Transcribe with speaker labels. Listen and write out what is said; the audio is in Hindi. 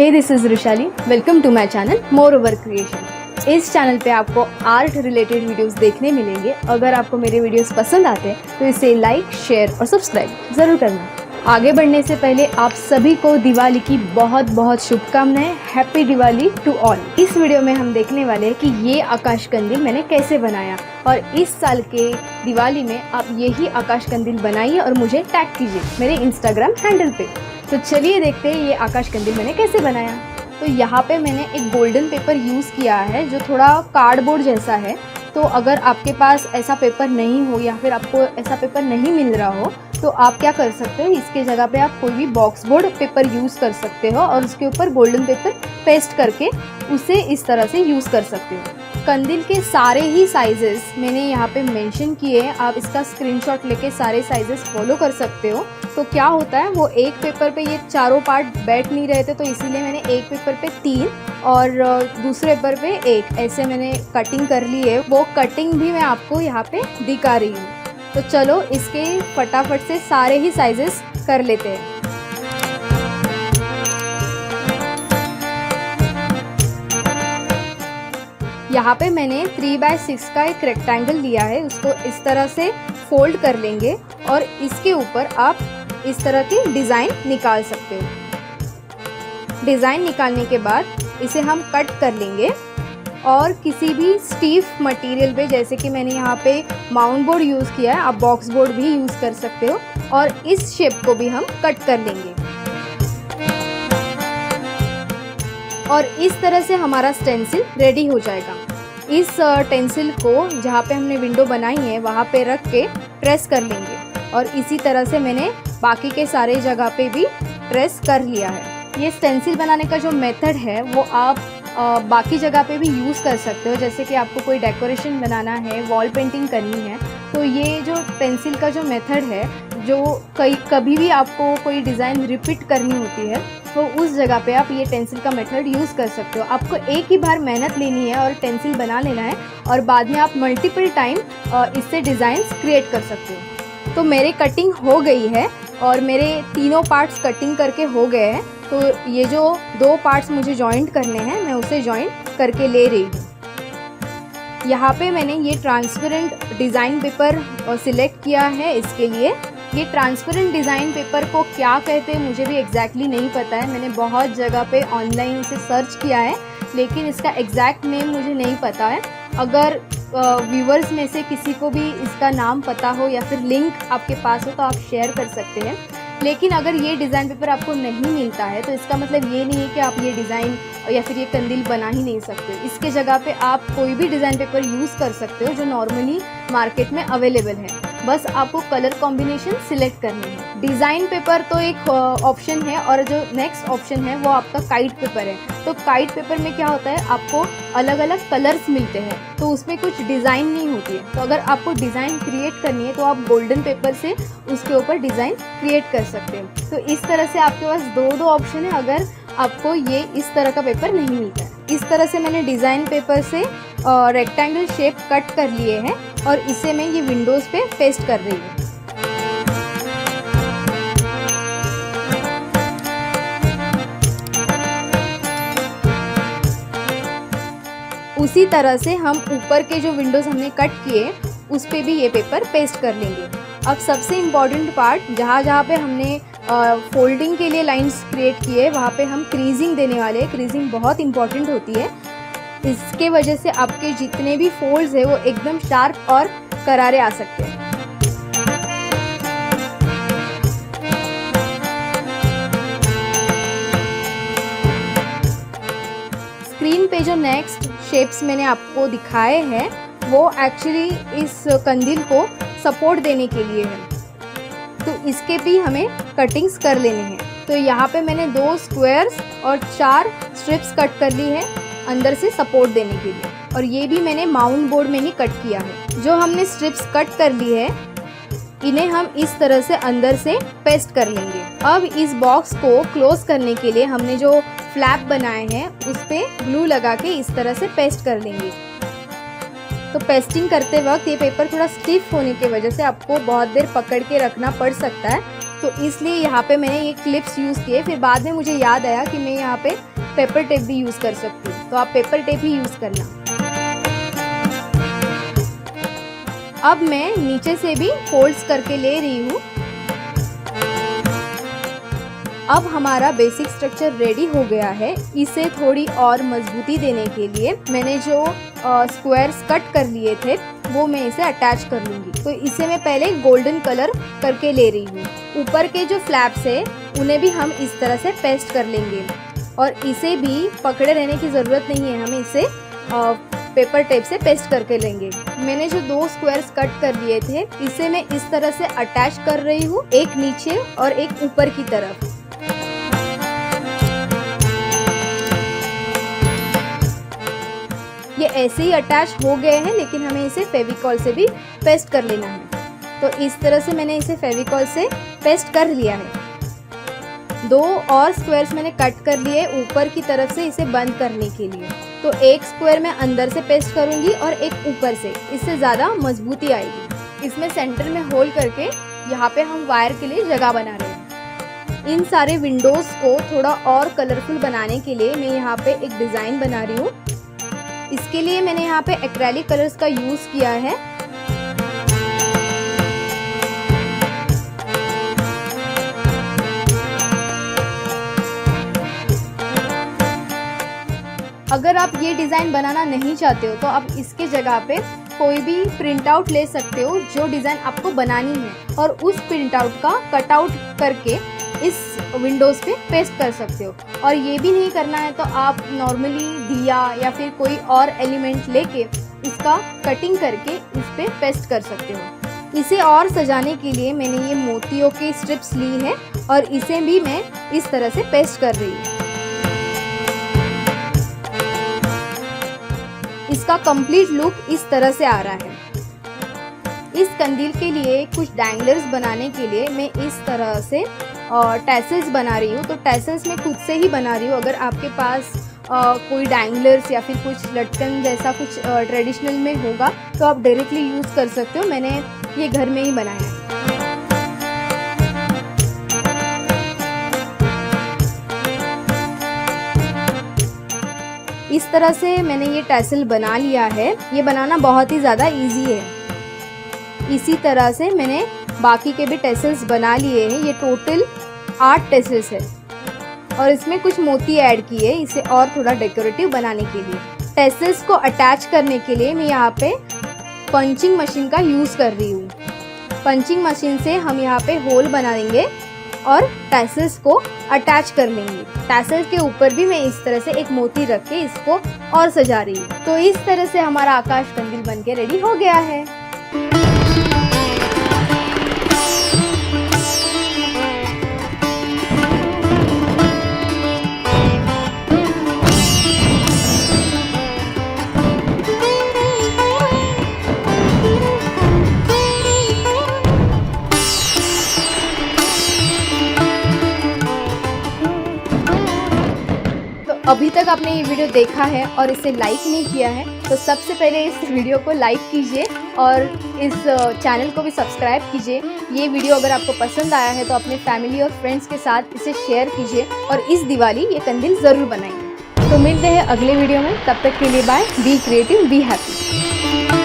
Speaker 1: Hey this is Rushali, welcome to my channel more over creation. इस चैनल पे आपको आर्ट रिलेटेड वीडियोस देखने मिलेंगे। अगर आपको मेरे वीडियोस पसंद आते हैं तो इसे लाइक, शेयर और सब्सक्राइब ज़रूर करना। आगे बढ़ने से पहले आप सभी को दिवाली की बहुत बहुत शुभकामनाएं। Happy Diwali to all. इस वीडियो में हम देखने वाले हैं कि ये आकाश कंदील मैंने कैसे बनाया, और इस साल के दिवाली में आप यही आकाश कंदील बनाइए और मुझे टैग कीजिए मेरे इंस्टाग्राम हैंडल पे। तो चलिए देखते हैं ये आकाश कंदील मैंने कैसे बनाया। तो यहाँ पे मैंने एक गोल्डन पेपर यूज़ किया है जो थोड़ा कार्डबोर्ड जैसा है। तो अगर आपके पास ऐसा पेपर नहीं हो या फिर आपको ऐसा पेपर नहीं मिल रहा हो तो आप क्या कर सकते हो, इसके जगह पे आप कोई भी बॉक्स बोर्ड पेपर यूज़ कर सकते हो और उसके ऊपर गोल्डन पेपर पेस्ट करके उसे इस तरह से यूज़ कर सकते हो। कंदील के सारे ही साइजेस मैंने यहाँ पे मेंशन किए हैं, आप इसका स्क्रीनशॉट लेके सारे साइजेस फॉलो कर सकते हो। तो क्या होता है, वो एक पेपर पे ये चारों पार्ट बैठ नहीं रहे थे तो इसीलिए मैंने एक पेपर पे 3 और दूसरे पेपर पे 1 ऐसे मैंने कटिंग कर ली है। वो कटिंग भी मैं आपको यहाँ पे दिखा रही हूँ। तो चलो इसके फटाफट से सारे ही साइजेस कर लेते हैं। यहाँ पे मैंने 3x6 का एक रेक्टेंगल लिया है, उसको इस तरह से फोल्ड कर लेंगे और इसके ऊपर आप इस तरह की डिज़ाइन निकाल सकते हो। डिज़ाइन निकालने के बाद इसे हम कट कर लेंगे और किसी भी स्टीफ मटेरियल पे, जैसे कि मैंने यहाँ पे माउंट बोर्ड यूज़ किया है, आप बॉक्स बोर्ड भी यूज़ कर सकते हो, और इस शेप को भी हम कट कर लेंगे। और इस तरह से हमारा स्टेंसिल रेडी हो जाएगा। इस टेंसिल को जहाँ पे हमने विंडो बनाई है वहाँ पे रख के प्रेस कर लेंगे, और इसी तरह से मैंने बाकी के सारे जगह पे भी प्रेस कर लिया है। ये स्टेंसिल बनाने का जो मेथड है वो आप बाकी जगह पे भी यूज़ कर सकते हो। जैसे कि आपको कोई डेकोरेशन बनाना है, वॉल पेंटिंग करनी है, तो ये जो पेंसिल का जो मेथड है, जो कभी भी आपको कोई डिज़ाइन रिपीट करनी होती है तो उस जगह पे आप ये टेंसिल का मेथड यूज़ कर सकते हो। आपको एक ही बार मेहनत लेनी है और टेंसिल बना लेना है, और बाद में आप मल्टीपल टाइम इससे डिज़ाइंस क्रिएट कर सकते हो। तो मेरे कटिंग हो गई है और मेरे तीनों पार्ट्स कटिंग करके हो गए हैं। तो ये जो 2 पार्ट्स मुझे जॉइंट करने हैं मैं उसे जॉइंट करके ले रही हूँ। यहाँ पे मैंने ये ट्रांसपेरेंट डिज़ाइन पेपर सिलेक्ट किया है। इसके लिए ये ट्रांसपेरेंट डिज़ाइन पेपर को क्या कहते हैं मुझे भी एग्जैक्टली नहीं पता है। मैंने बहुत जगह पे ऑनलाइन इसे सर्च किया है, लेकिन इसका एग्जैक्ट नेम मुझे नहीं पता है। अगर व्यूवर्स में से किसी को भी इसका नाम पता हो या फिर लिंक आपके पास हो तो आप शेयर कर सकते हैं। लेकिन अगर ये डिज़ाइन पेपर आपको नहीं मिलता है तो इसका मतलब ये नहीं है कि आप ये डिज़ाइन या फिर ये कंदील बना ही नहीं सकते। इसके जगह पे आप कोई भी डिज़ाइन पेपर यूज़ कर सकते हो जो नॉर्मली मार्केट में अवेलेबल है। बस आपको कलर कॉम्बिनेशन सिलेक्ट करनी है। डिज़ाइन पेपर तो एक ऑप्शन है, और जो नेक्स्ट ऑप्शन है वो आपका काइट पेपर है। तो काइट पेपर में क्या होता है, आपको अलग अलग कलर्स मिलते हैं तो उसमें कुछ डिज़ाइन नहीं होती है। तो अगर आपको डिज़ाइन क्रिएट करनी है तो आप गोल्डन पेपर से उसके ऊपर डिज़ाइन क्रिएट कर सकते हैं। तो इस तरह से आपके पास 2 ऑप्शन है अगर आपको ये इस तरह का पेपर नहीं मिलता है। इस तरह से मैंने डिज़ाइन पेपर से रेक्टेंगल शेप कट कर लिए हैं और इसे मैं ये विंडोज़ पे पेस्ट कर रही हूँ। उसी तरह से हम ऊपर के जो विंडोज़ हमने कट किए उस पे भी ये पेपर पेस्ट कर लेंगे। अब सबसे इम्पॉर्टेंट पार्ट, जहाँ पे हमने फोल्डिंग के लिए लाइंस क्रिएट किए वहाँ पे हम क्रीजिंग देने वाले हैं। क्रीजिंग बहुत इंपॉर्टेंट होती है, इसके वजह से आपके जितने भी फोल्ड्स है वो एकदम शार्प और करारे आ सकते हैं। स्क्रीन पे जो नेक्स्ट शेप्स मैंने आपको दिखाए हैं वो एक्चुअली इस कंदील को सपोर्ट देने के लिए है, तो इसके भी हमें कटिंग्स कर लेने हैं। तो यहाँ पे मैंने 2 स्क्वायर्स और 4 स्ट्रिप्स कट कर ली है अंदर से सपोर्ट देने के लिए, और ये भी मैंने माउंट बोर्ड में ही कट किया है। जो हमने स्ट्रिप्स कट कर ली है इन्हें हम इस तरह से अंदर से पेस्ट कर लेंगे। अब इस बॉक्स को क्लोज करने के लिए हमने जो फ्लैप बनाए हैं उस पर ग्लू लगा के इस तरह से पेस्ट कर लेंगे। तो पेस्टिंग करते वक्त ये पेपर थोड़ा स्टिफ होने की वजह से आपको बहुत देर पकड़ के रखना पड़ सकता है, तो इसलिए यहाँ पे मैंने ये क्लिप्स यूज़ किए। फिर बाद में मुझे याद आया कि मैं यहाँ पे पेपर टेप भी यूज़ कर सकती हूँ, तो आप पेपर टेप ही यूज़ करना। अब मैं नीचे से भी फोल्ड्स करके ले रही हूँ। अब हमारा बेसिक स्ट्रक्चर रेडी हो गया है। इसे थोड़ी और मजबूती देने के लिए मैंने जो स्क्वायर्स कट कर लिए थे वो मैं इसे अटैच कर लूँगी। तो इसे मैं पहले गोल्डन कलर करके ले रही हूँ। ऊपर के जो फ्लैप्स है उन्हें भी हम इस तरह से पेस्ट कर लेंगे और इसे भी पकड़े रहने की ज़रूरत नहीं है, हम इसे पेपर टेप से पेस्ट करके लेंगे। मैंने जो 2 स्क्वायर्स कट कर लिए थे इसे मैं इस तरह से अटैच कर रही हूँ, एक नीचे और एक ऊपर की तरफ। ये ऐसे ही अटैच हो गए हैं, लेकिन हमें इसे फेविकॉल से भी पेस्ट कर लेना है। तो इस तरह से मैंने इसे फेविकॉल से पेस्ट कर लिया है। 2 और स्क्वायर्स मैंने कट कर लिए ऊपर की तरफ से इसे बंद करने के लिए। तो एक स्क्वायर मैं अंदर से पेस्ट करूंगी और एक ऊपर से, इससे ज़्यादा मजबूती आएगी। इसमें सेंटर में होल करके यहाँ पे हम वायर के लिए जगह बना रहे हैं। इन सारे विंडोज़ को थोड़ा और कलरफुल बनाने के लिए मैं यहाँ पे एक डिज़ाइन बना रही हूँ। इसके लिए मैंने यहाँ पे एक्रेलिक कलर्स का यूज़ किया है। अगर आप ये डिज़ाइन बनाना नहीं चाहते हो तो आप इसके जगह पे कोई भी प्रिंट आउट ले सकते हो जो डिज़ाइन आपको बनानी है, और उस प्रिंट आउट का कट आउट करके इस विंडोज़ पे पेस्ट कर सकते हो। और ये भी नहीं करना है तो आप नॉर्मली दिया या फिर कोई और एलिमेंट लेके इसका कटिंग करके इस पे पेस्ट कर सकते हो। इसे और सजाने के लिए मैंने ये मोतियों के स्ट्रिप्स ली है और इसे भी मैं इस तरह से पेस्ट कर रही हूँ। इसका कंप्लीट लुक इस तरह से आ रहा है। इस कंदील के लिए कुछ डैंगलर्स बनाने के लिए मैं इस तरह से टैसल्स बना रही हूँ। तो टैसल्स मैं खुद से ही बना रही हूँ। अगर आपके पास कोई डैंगलर्स या फिर कुछ लटकन जैसा कुछ ट्रेडिशनल में होगा तो आप डायरेक्टली यूज़ कर सकते हो। मैंने ये घर में ही बनाया है। इस तरह से मैंने ये टैसल बना लिया है। ये बनाना बहुत ही ज़्यादा इजी है। इसी तरह से मैंने बाकी के भी टैसल्स बना लिए हैं। ये टोटल 8 टैसल्स है और इसमें कुछ मोती ऐड किए इसे और थोड़ा डेकोरेटिव बनाने के लिए। टैसल्स को अटैच करने के लिए मैं यहाँ पे पंचिंग मशीन का यूज़ कर रही हूँ। पंचिंग मशीन से हम यहाँ पे होल बना देंगे और टैसल्स को अटैच कर लेंगे। टैसल्स के ऊपर भी मैं इस तरह से एक मोती रख के इसको और सजा रही हूँ। तो इस तरह से हमारा आकाश कंदील बनके रेडी हो गया है। अभी तक आपने ये वीडियो देखा है और इसे लाइक नहीं किया है तो सबसे पहले इस वीडियो को लाइक कीजिए और इस चैनल को भी सब्सक्राइब कीजिए। ये वीडियो अगर आपको पसंद आया है तो अपने फैमिली और फ्रेंड्स के साथ इसे शेयर कीजिए और इस दिवाली ये कंदील ज़रूर बनाइए। तो मिलते हैं अगले वीडियो में, तब तक के लिए bye. Be creative, be happy.